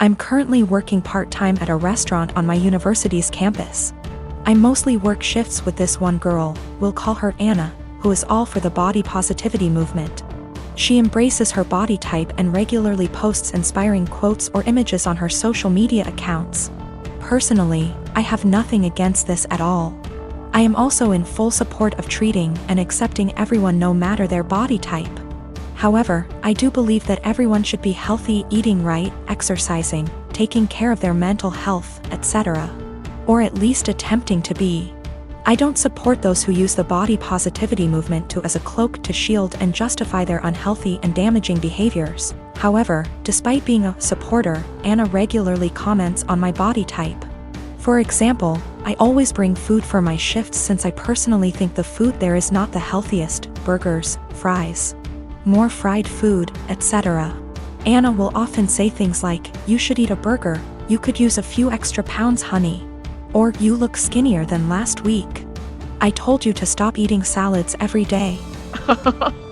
I'm currently working part-time at a restaurant on my university's campus. I mostly work shifts with this one girl, we'll call her Anna, who is all for the body positivity movement. She embraces her body type and regularly posts inspiring quotes or images on her social media accounts. Personally, I have nothing against this at all. I am also in full support of treating and accepting everyone no matter their body type. However, I do believe that everyone should be healthy, eating right, exercising, taking care of their mental health, etc. Or at least attempting to be. I don't support those who use the body positivity movement as a cloak to shield and justify their unhealthy and damaging behaviors. However, despite being a supporter, Anna regularly comments on my body type. For example, I always bring food for my shifts since I personally think the food there is not the healthiest: burgers, fries, more fried food, etc. Anna will often say things like, "You should eat a burger, you could use a few extra pounds, honey." Or, "You look skinnier than last week. I told you to stop eating salads every day."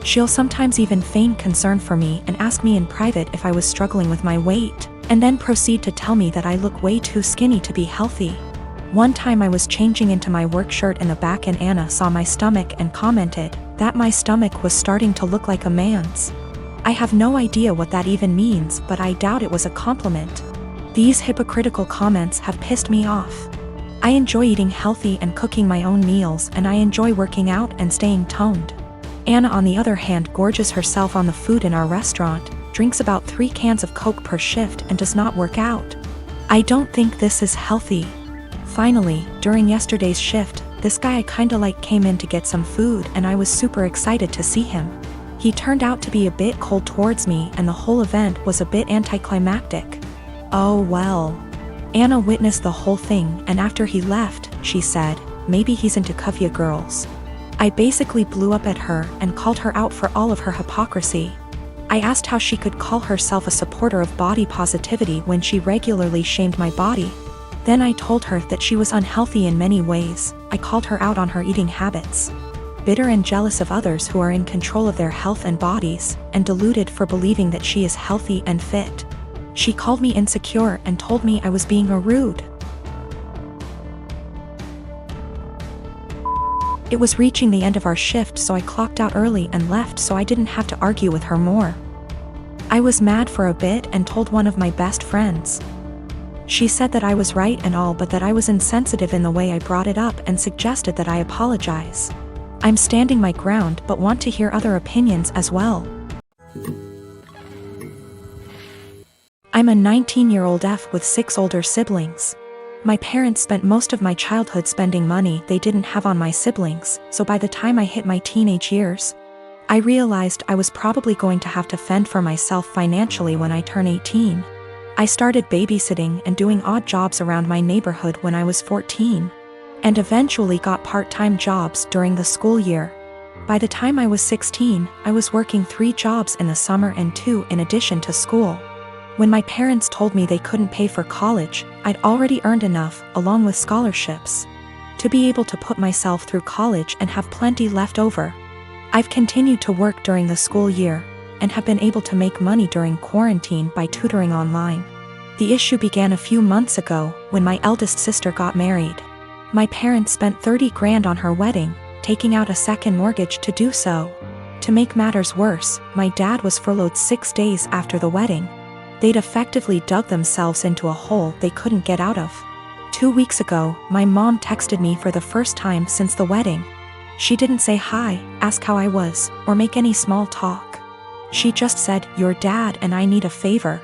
She'll sometimes even feign concern for me and ask me in private if I was struggling with my weight, and then proceed to tell me that I look way too skinny to be healthy. One time I was changing into my work shirt in the back and Anna saw my stomach and commented that my stomach was starting to look like a man's. I have no idea what that even means, but I doubt it was a compliment. These hypocritical comments have pissed me off. I enjoy eating healthy and cooking my own meals, and I enjoy working out and staying toned. Anna, on the other hand, gorges herself on the food in our restaurant, drinks about 3 cans of Coke per shift, and does not work out. I don't think this is healthy. Finally, during yesterday's shift, this guy I kinda like came in to get some food, and I was super excited to see him. He turned out to be a bit cold towards me, and the whole event was a bit anticlimactic. Oh well. Anna witnessed the whole thing, and after he left, she said, "Maybe he's into Kuvya girls." I basically blew up at her and called her out for all of her hypocrisy. I asked how she could call herself a supporter of body positivity when she regularly shamed my body. Then I told her that she was unhealthy in many ways. I called her out on her eating habits. Bitter and jealous of others who are in control of their health and bodies, and deluded for believing that she is healthy and fit. She called me insecure and told me I was being rude. It was reaching the end of our shift, so I clocked out early and left so I didn't have to argue with her more. I was mad for a bit and told one of my best friends. She said that I was right and all, but that I was insensitive in the way I brought it up and suggested that I apologize. I'm standing my ground but want to hear other opinions as well. I'm a 19-year-old F with 6 older siblings. My parents spent most of my childhood spending money they didn't have on my siblings, so by the time I hit my teenage years, I realized I was probably going to have to fend for myself financially when I turn 18. I started babysitting and doing odd jobs around my neighborhood when I was 14, and eventually got part-time jobs during the school year. By the time I was 16, I was working 3 jobs in the summer and 2 in addition to school. When my parents told me they couldn't pay for college, I'd already earned enough, along with scholarships, to be able to put myself through college and have plenty left over. I've continued to work during the school year, and have been able to make money during quarantine by tutoring online. The issue began a few months ago, when my eldest sister got married. My parents spent 30 grand on her wedding, taking out a second mortgage to do so. To make matters worse, my dad was furloughed 6 days after the wedding. They'd effectively dug themselves into a hole they couldn't get out of. 2 weeks ago, my mom texted me for the first time since the wedding. She didn't say hi, ask how I was, or make any small talk. She just said, "Your dad and I need a favor.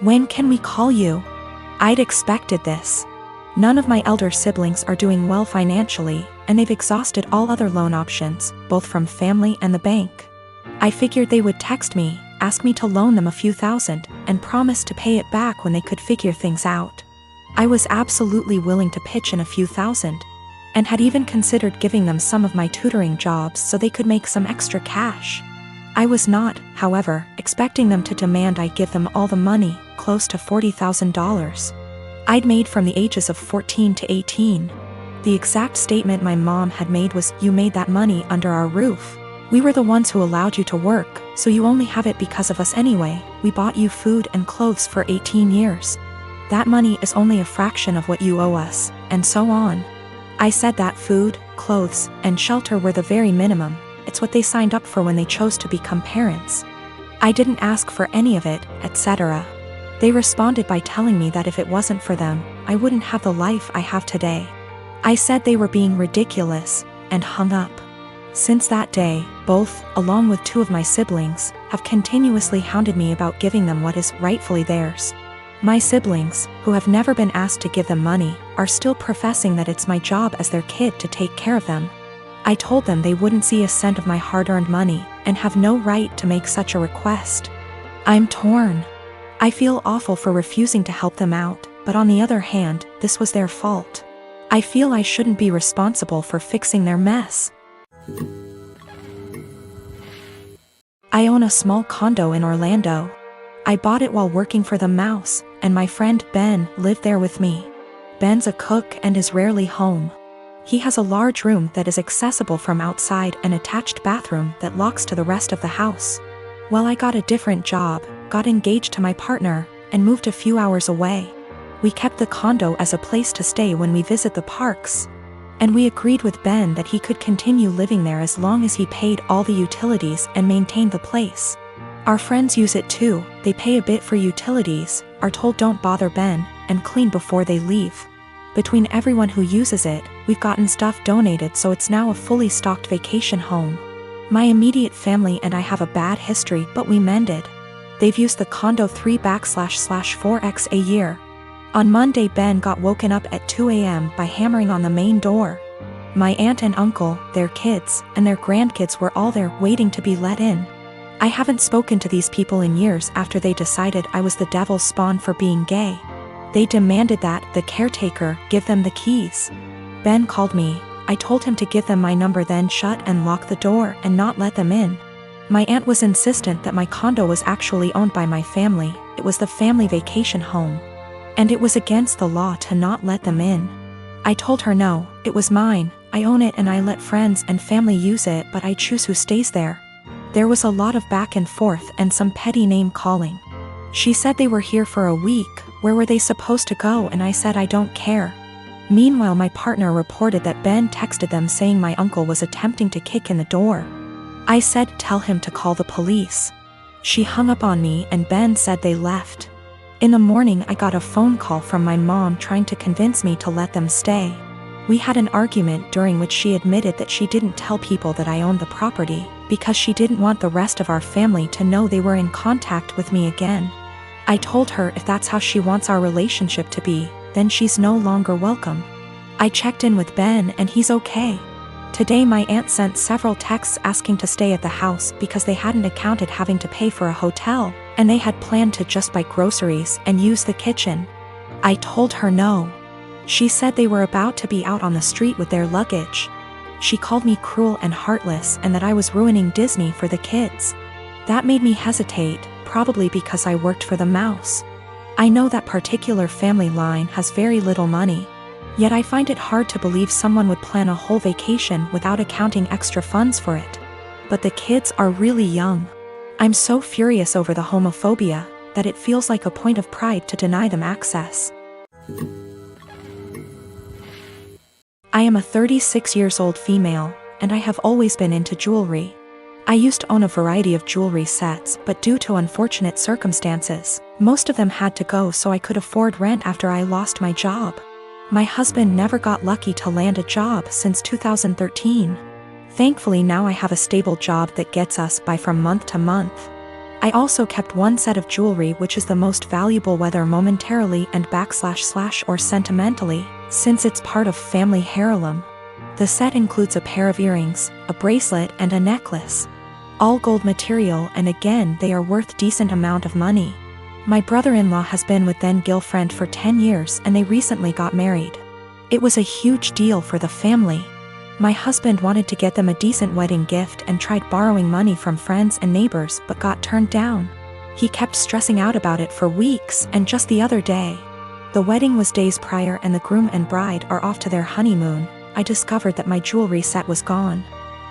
When can we call you?" I'd expected this. None of my elder siblings are doing well financially, and they've exhausted all other loan options, both from family and the bank. I figured they would text me, ask me to loan them a few thousand, and promise to pay it back when they could figure things out. I was absolutely willing to pitch in a few thousand, and had even considered giving them some of my tutoring jobs so they could make some extra cash. I was not, however, expecting them to demand I give them all the money, close to $40,000. I'd made from the ages of 14 to 18. The exact statement my mom had made was, "You made that money under our roof. We were the ones who allowed you to work, so you only have it because of us anyway. We bought you food and clothes for 18 years. That money is only a fraction of what you owe us, and so on. I said that food, clothes, and shelter were the very minimum. It's what they signed up for when they chose to become parents. I didn't ask for any of it, etc. They responded by telling me that if it wasn't for them, I wouldn't have the life I have today. I said they were being ridiculous, and hung up. Since that day, both, along with 2 of my siblings, have continuously hounded me about giving them what is rightfully theirs. My siblings, who have never been asked to give them money, are still professing that it's my job as their kid to take care of them. I told them they wouldn't see a cent of my hard-earned money, and have no right to make such a request. I'm torn. I feel awful for refusing to help them out, but on the other hand, this was their fault. I feel I shouldn't be responsible for fixing their mess. I own a small condo in Orlando. I bought it while working for the Mouse, and my friend Ben lived there with me. Ben's a cook and is rarely home. He has a large room that is accessible from outside and attached bathroom that locks to the rest of the house. Well, I got a different job, got engaged to my partner, and moved a few hours away. We kept the condo as a place to stay when we visit the parks. And we agreed with Ben that he could continue living there as long as he paid all the utilities and maintained the place. Our friends use it too. They pay a bit for utilities, are told don't bother Ben, and clean before they leave. Between everyone who uses it, we've gotten stuff donated, so it's now a fully stocked vacation home. My immediate family and I have a bad history, but we mended. They've used the condo 3/4x a year. On Monday, Ben got woken up at 2 a.m. by hammering on the main door. My aunt and uncle, their kids, and their grandkids were all there waiting to be let in. I haven't spoken to these people in years after they decided I was the devil's spawn for being gay. They demanded that the caretaker give them the keys. Ben called me. I told him to give them my number, then shut and lock the door and not let them in. My aunt was insistent that my condo was actually owned by my family. It was the family vacation home. And it was against the law to not let them in. I told her no, it was mine, I own it and I let friends and family use it, but I choose who stays there. There was a lot of back and forth and some petty name calling. She said they were here for a week, where were they supposed to go, and I said I don't care. Meanwhile, my partner reported that Ben texted them saying my uncle was attempting to kick in the door. I said tell him to call the police. She hung up on me and Ben said they left. In the morning, I got a phone call from my mom trying to convince me to let them stay. We had an argument during which she admitted that she didn't tell people that I owned the property, because she didn't want the rest of our family to know they were in contact with me again. I told her if that's how she wants our relationship to be, then she's no longer welcome. I checked in with Ben and he's okay. Today my aunt sent several texts asking to stay at the house because they hadn't accounted having to pay for a hotel, and they had planned to just buy groceries and use the kitchen. I told her no. She said they were about to be out on the street with their luggage. She called me cruel and heartless and that I was ruining Disney for the kids. That made me hesitate, probably because I worked for the Mouse. I know that particular family line has very little money. Yet I find it hard to believe someone would plan a whole vacation without accounting extra funds for it. But the kids are really young. I'm so furious over the homophobia that it feels like a point of pride to deny them access. I am a 36-year-old female, and I have always been into jewelry. I used to own a variety of jewelry sets, but due to unfortunate circumstances, most of them had to go so I could afford rent after I lost my job. My husband never got lucky to land a job since 2013. Thankfully now I have a stable job that gets us by from month to month. I also kept one set of jewelry which is the most valuable whether momentarily and / or sentimentally, since it's part of family heirloom. The set includes a pair of earrings, a bracelet and a necklace. All gold material, and again they are worth decent amount of money. My brother-in-law has been with then-girlfriend for 10 years and they recently got married. It was a huge deal for the family. My husband wanted to get them a decent wedding gift and tried borrowing money from friends and neighbors but got turned down. He kept stressing out about it for weeks, and just the other day, the wedding was days prior and the groom and bride are off to their honeymoon, I discovered that my jewelry set was gone.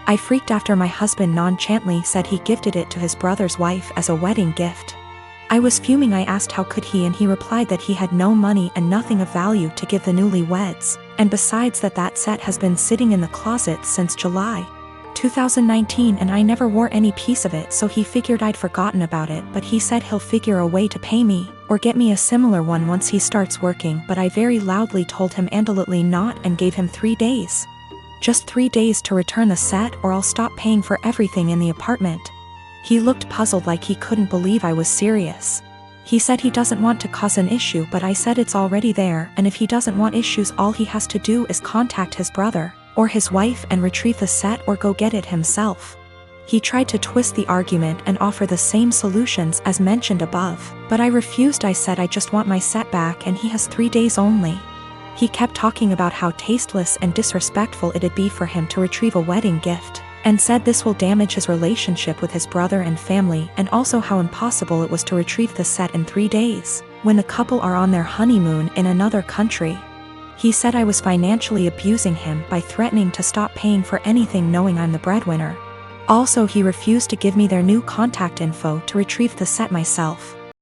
I freaked after my husband nonchalantly said he gifted it to his brother's wife as a wedding gift. I was fuming. I asked how could he, and he replied that he had no money and nothing of value to give the newlyweds, and besides that set has been sitting in the closet since July 2019 and I never wore any piece of it, so he figured I'd forgotten about it, but he said he'll figure a way to pay me, or get me a similar one once he starts working, but I very loudly told him absolutely not and gave him 3 days. Just 3 days to return the set or I'll stop paying for everything in the apartment. He looked puzzled like he couldn't believe I was serious. He said he doesn't want to cause an issue, but I said it's already there, and if he doesn't want issues all he has to do is contact his brother or his wife and retrieve the set or go get it himself. He tried to twist the argument and offer the same solutions as mentioned above, but I refused. I said I just want my set back and he has 3 days only. He kept talking about how tasteless and disrespectful it'd be for him to retrieve a wedding gift, and said this will damage his relationship with his brother and family, and also how impossible it was to retrieve the set in 3 days, when the couple are on their honeymoon in another country. He said I was financially abusing him by threatening to stop paying for anything knowing I'm the breadwinner. Also, he refused to give me their new contact info to retrieve the set myself.